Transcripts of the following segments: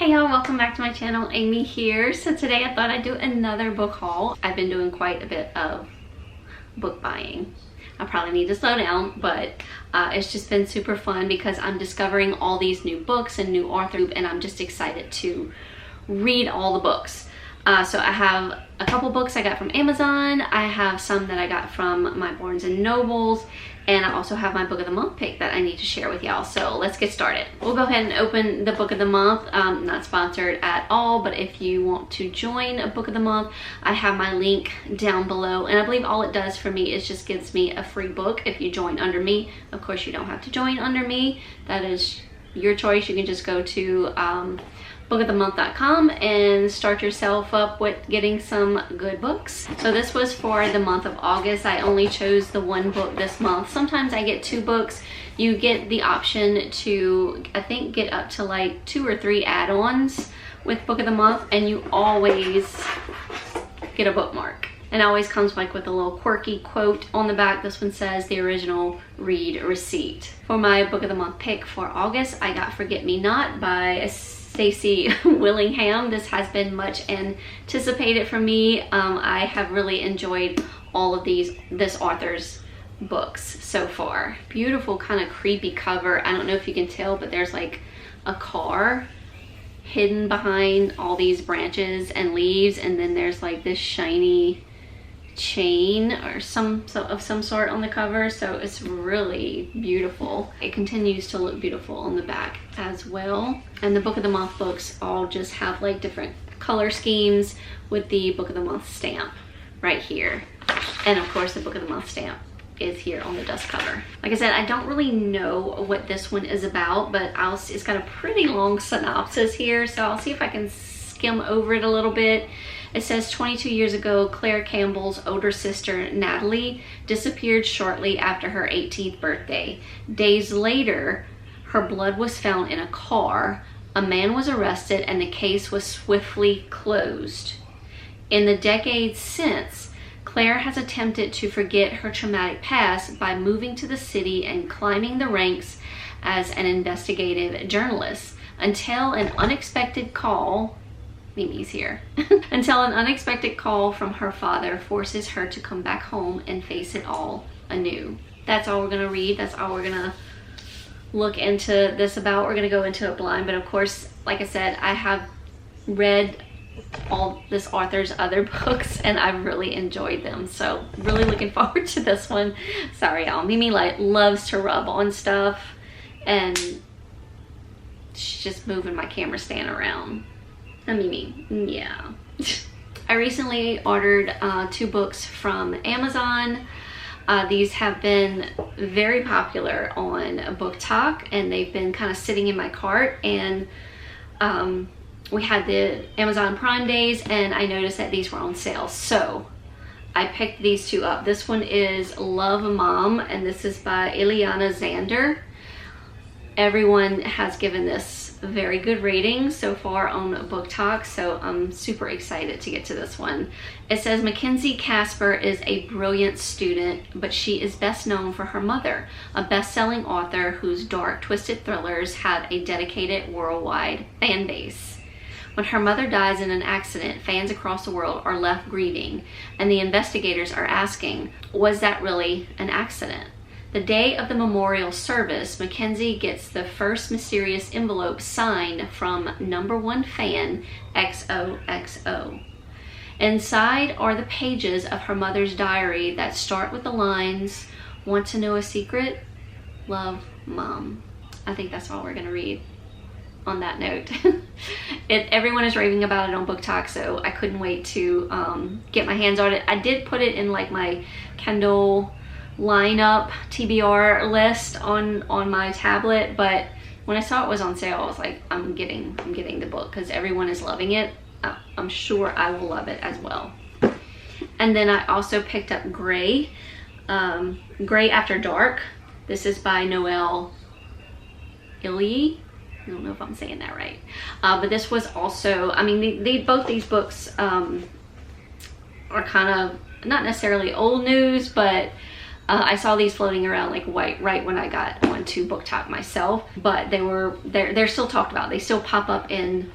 Hey y'all, welcome back to my channel. Amy here. So today I thought I'd do another book haul. I've been doing quite a bit of book buying. I probably need to slow down, but it's just been super fun because I'm discovering all these new books and new authors, and I'm just excited to read all the books. So I have a couple books I got from Amazon. I have some that I got from my Barnes & Nobles, and I also have my book of the month pick that I need to share with y'all. So let's get started. We'll go ahead and open the book of the month. Not sponsored at all, but if you want to join a book of the month, I have my link down below. And I believe all it does for me is just gives me a free book if you join under me. Of course, you don't have to join under me. That is your choice. You can just go to bookofthemonth.com and start yourself up with getting some good books. So this was for the month of August. I only chose the one book this month. Sometimes I get two books. You get the option to, I think, get up to like 2 or 3 add-ons with book of the month, and you always get a bookmark. And it always comes like with a little quirky quote on the back. This one says the original read receipt. For my book of the month pick for August, I got Forget Me Not by Stacey Willingham. This has been much anticipated for me. I have really enjoyed all of this author's books so far. Beautiful kind of creepy cover. I don't know if you can tell, but there's like a car hidden behind all these branches and leaves, and then there's like this shiny chain or some sort on the cover. So it's really beautiful. It continues to look beautiful on the back as well. And the book of the month books all just have like different color schemes with the book of the month stamp right here. And of course the book of the month stamp is here on the dust cover. Like I said, I don't really know what this one is about, but it's got a pretty long synopsis here, so I'll see if I can skim over it a little bit. It says 22 years ago, Claire Campbell's older sister, Natalie, disappeared shortly after her 18th birthday. Days later, her blood was found in a car. A man was arrested and the case was swiftly closed. In the decades since, Claire has attempted to forget her traumatic past by moving to the city and climbing the ranks as an investigative journalist until an unexpected call Mimi's here. Until an unexpected call from her father forces her to come back home and face it all anew. That's all we're gonna read. That's all we're gonna look into this about. We're gonna go into it blind, but of course, like I said, I have read all this author's other books and I've really enjoyed them. So really looking forward to this one. Sorry y'all, Mimi like loves to rub on stuff and she's just moving my camera stand around. Mimi, yeah. I recently ordered 2 books from Amazon. These have been very popular on BookTok and they've been kind of sitting in my cart, and we had the Amazon Prime days and I noticed that these were on sale. So I picked these 2 up. This one is Love Mom, and this is by Ileana Zander. Everyone has given this very good ratings so far on BookTok, so I'm super excited to get to this one. It says Mackenzie Casper is a brilliant student, but she is best known for her mother, a best-selling author whose dark, twisted thrillers have a dedicated worldwide fan base. When her mother dies in an accident, fans across the world are left grieving, and the investigators are asking, was that really an accident? The day of the memorial service, Mackenzie gets the first mysterious envelope signed from #1 fan XOXO. Inside are the pages of her mother's diary that start with the lines, "Want to know a secret? Love, Mom." I think that's all we're gonna read on that note. Everyone is raving about it on BookTok, so I couldn't wait to get my hands on it. I did put it in like my Kindle lineup TBR list on my tablet, but when I saw it was on sale, I was like, I'm getting the book because everyone is loving it. I'm sure I will love it as well. And then I also picked up Gray After Dark. This is by Noelle Illy. I don't know if I'm saying that right, but this was also, I mean, both these books are kind of not necessarily old news, but I saw these floating around like right when I got onto BookTok myself, but they're still talked about. They still pop up in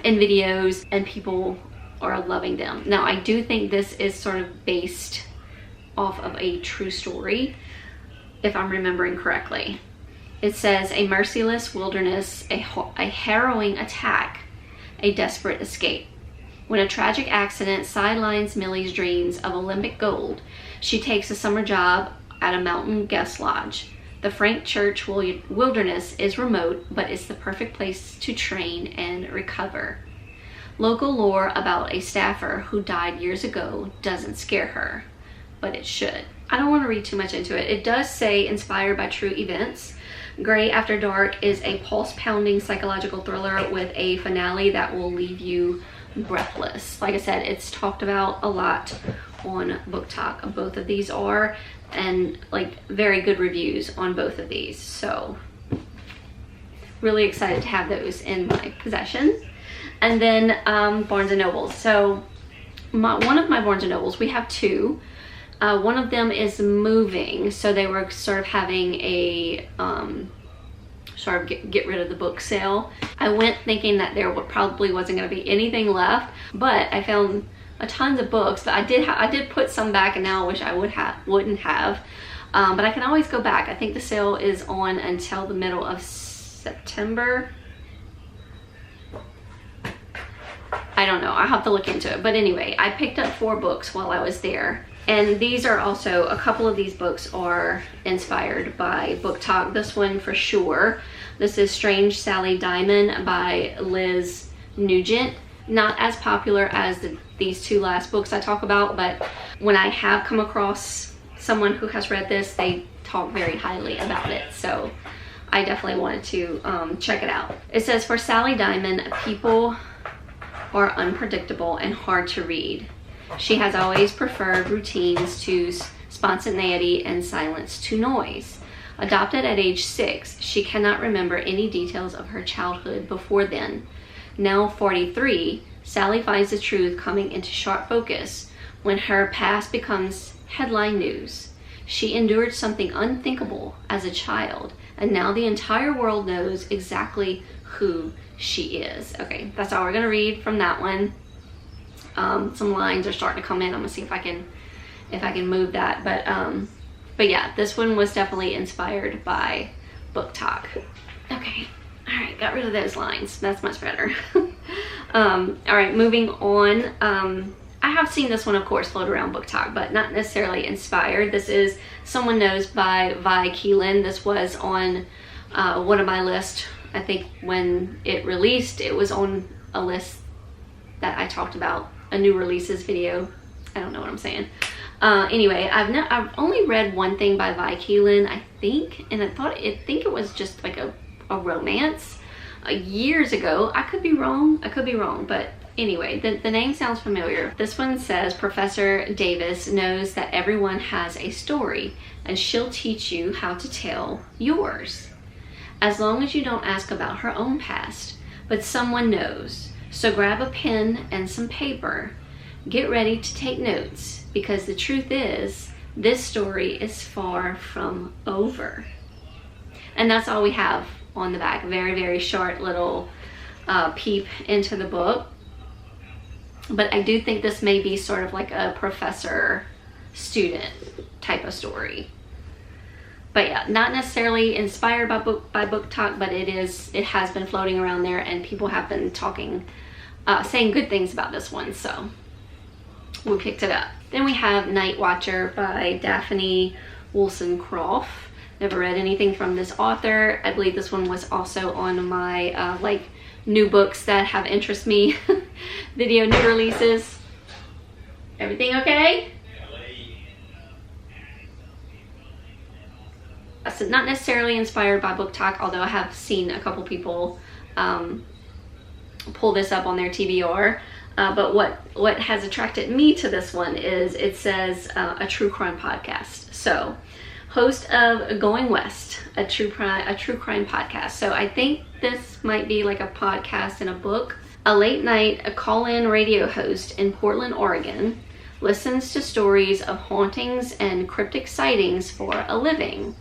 in videos, and people are loving them. Now, I do think this is sort of based off of a true story, if I'm remembering correctly. It says, a merciless wilderness, a harrowing attack, a desperate escape. When a tragic accident sidelines Millie's dreams of Olympic gold, she takes a summer job at a mountain guest lodge. The Frank Church wilderness is remote, but it's the perfect place to train and recover. Local lore about a staffer who died years ago doesn't scare her, but it should. I don't want to read too much into it. It does say inspired by true events. Gray After Dark is a pulse-pounding psychological thriller with a finale that will leave you breathless. Like I said, it's talked about a lot on BookTok. Both of these are, and like very good reviews on both of these. So really excited to have those in my possession. And then Barnes & Noble. So one of my Barnes & Nobles, we have two. One of them is moving, so they were sort of having a sort of get rid of the book sale. I went thinking that there probably wasn't going to be anything left, but I found a tons of books. But I did put some back, and now I wish I wouldn't have. But I can always go back. I think the sale is on until the middle of September. I don't know. I'll have to look into it. But anyway, I picked up 4 books while I was there. And these are also, a couple of these books are inspired by BookTok. This one for sure. This is Strange Sally Diamond by Liz Nugent. Not as popular as these 2 last books I talk about, but when I have come across someone who has read this, they talk very highly about it. So I definitely wanted to check it out. It says, for Sally Diamond, people are unpredictable and hard to read. She has always preferred routines to spontaneity and silence to noise. Adopted at age 6, she cannot remember any details of her childhood before then. Now 43, Sally finds the truth coming into sharp focus when her past becomes headline news. She endured something unthinkable as a child, and now the entire world knows exactly who she is. Okay, that's all we're gonna read from that one. Some lines are starting to come in. I'm gonna see if I can move that. But yeah, this one was definitely inspired by BookTok. Okay, all right, got rid of those lines. That's much better. All right, moving on. I have seen this one, of course, float around BookTok, but not necessarily inspired. This is Someone Knows by Vi Keelan. This was on one of my lists. I think when it released, it was on a list that I talked about, a new releases video. I don't know what I'm saying. Anyway, I've only read one thing by Vi Keelan, I think, and I think it was just like a romance years ago. I could be wrong, but anyway, the name sounds familiar. This one says, Professor Davis knows that everyone has a story, and she'll teach you how to tell yours. As long as you don't ask about her own past, but someone knows. So grab a pen and some paper. Get ready to take notes, because the truth is, this story is far from over. And that's all we have on the back. Very, very short little peep into the book. But I do think this may be sort of like a professor-student type of story. But yeah, not necessarily inspired by BookTok, but it has been floating around there, and people have been talking, saying good things about this one, so we picked it up. Then we have Night Watcher by Daphne Woolson-Croft. Never read anything from this author. I believe this one was also on my like new books that have interest me video, new releases. Everything okay? So not necessarily inspired by BookTok, although I have seen a couple people pull this up on their TBR. But what has attracted me to this one is it says a true crime podcast. So, host of Going West, a true crime podcast. So I think this might be like a podcast and a book. A late night, a call-in radio host in Portland, Oregon, listens to stories of hauntings and cryptic sightings for a living.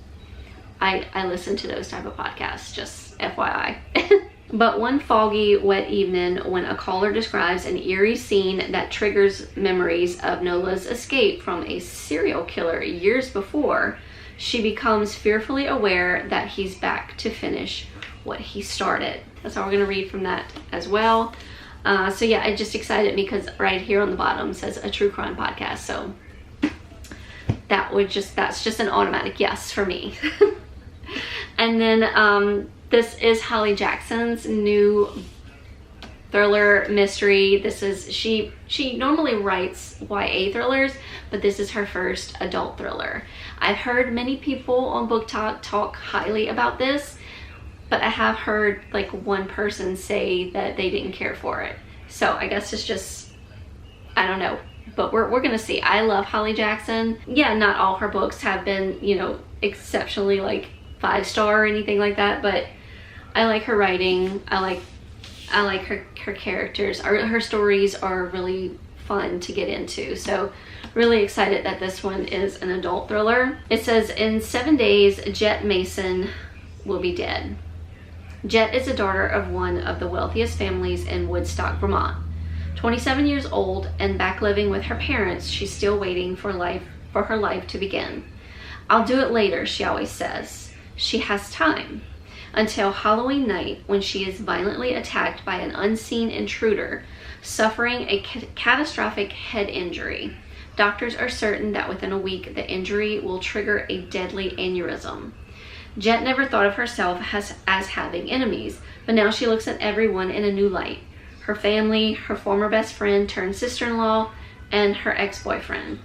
I listen to those type of podcasts, just FYI. But one foggy, wet evening, when a caller describes an eerie scene that triggers memories of Nola's escape from a serial killer years before, she becomes fearfully aware that he's back to finish what he started. That's all we're gonna read from that as well. So yeah, it just excited me because right here on the bottom says a true crime podcast. So that's just an automatic yes for me. And then this is Holly Jackson's new thriller mystery. This is, she normally writes YA thrillers, but this is her first adult thriller. I've heard many people on BookTok talk highly about this, but I have heard like one person say that they didn't care for it. So I guess it's just, I don't know, but we're gonna see. I love Holly Jackson. Yeah, not all her books have been, you know, exceptionally like 5-star or anything like that, but I like her writing. I like her characters. Her stories are really fun to get into. So really excited that this one is an adult thriller. It says, in 7 days, Jet Mason will be dead. Jet is the daughter of one of the wealthiest families in Woodstock, Vermont. 27 years old and back living with her parents, she's still waiting for her life to begin. I'll do it later, she always says. She has time. Until Halloween night, when she is violently attacked by an unseen intruder, suffering a catastrophic head injury. Doctors are certain that within a week, the injury will trigger a deadly aneurysm. Jet never thought of herself as having enemies, but now she looks at everyone in a new light. Her family, her former best friend turned sister-in-law, and her ex-boyfriend.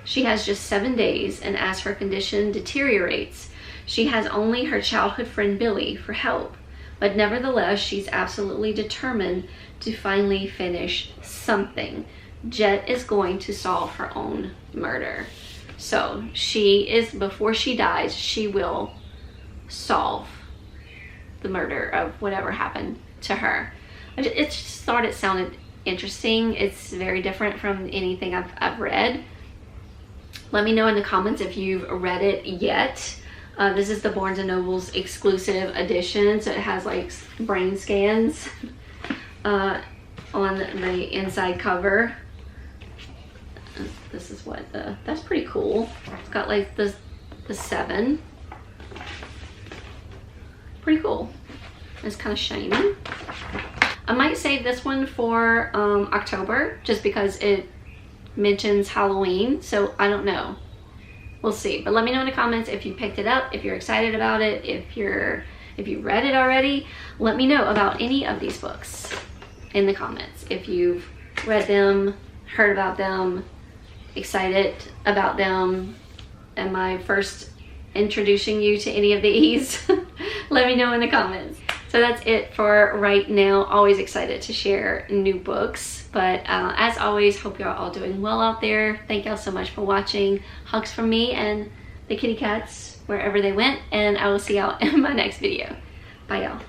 She has just 7 days, and as her condition deteriorates, she has only her childhood friend Billy for help. But nevertheless, she's absolutely determined to finally finish something. Jet is going to solve her own murder. So before she dies, she will solve the murder of whatever happened to her. I just thought it sounded interesting. It's very different from anything I've read. Let me know in the comments if you've read it yet. This is the Barnes & Noble's exclusive edition, so it has like brain scans on the inside cover. This is what that's pretty cool. It's got like the 7. Pretty cool. It's kind of shiny. I might save this one for October just because it mentions Halloween, so I don't know. We'll see. But let me know in the comments if you picked it up, if you're excited about it, if you read it already. Let me know about any of these books in the comments. If you've read them, heard about them, excited about them, am I first introducing you to any of these? Let me know in the comments. So that's it for right now. Always excited to share new books. But as always, hope you're all doing well out there. Thank y'all so much for watching. Hugs from me and the kitty cats wherever they went. And I will see y'all in my next video. Bye y'all.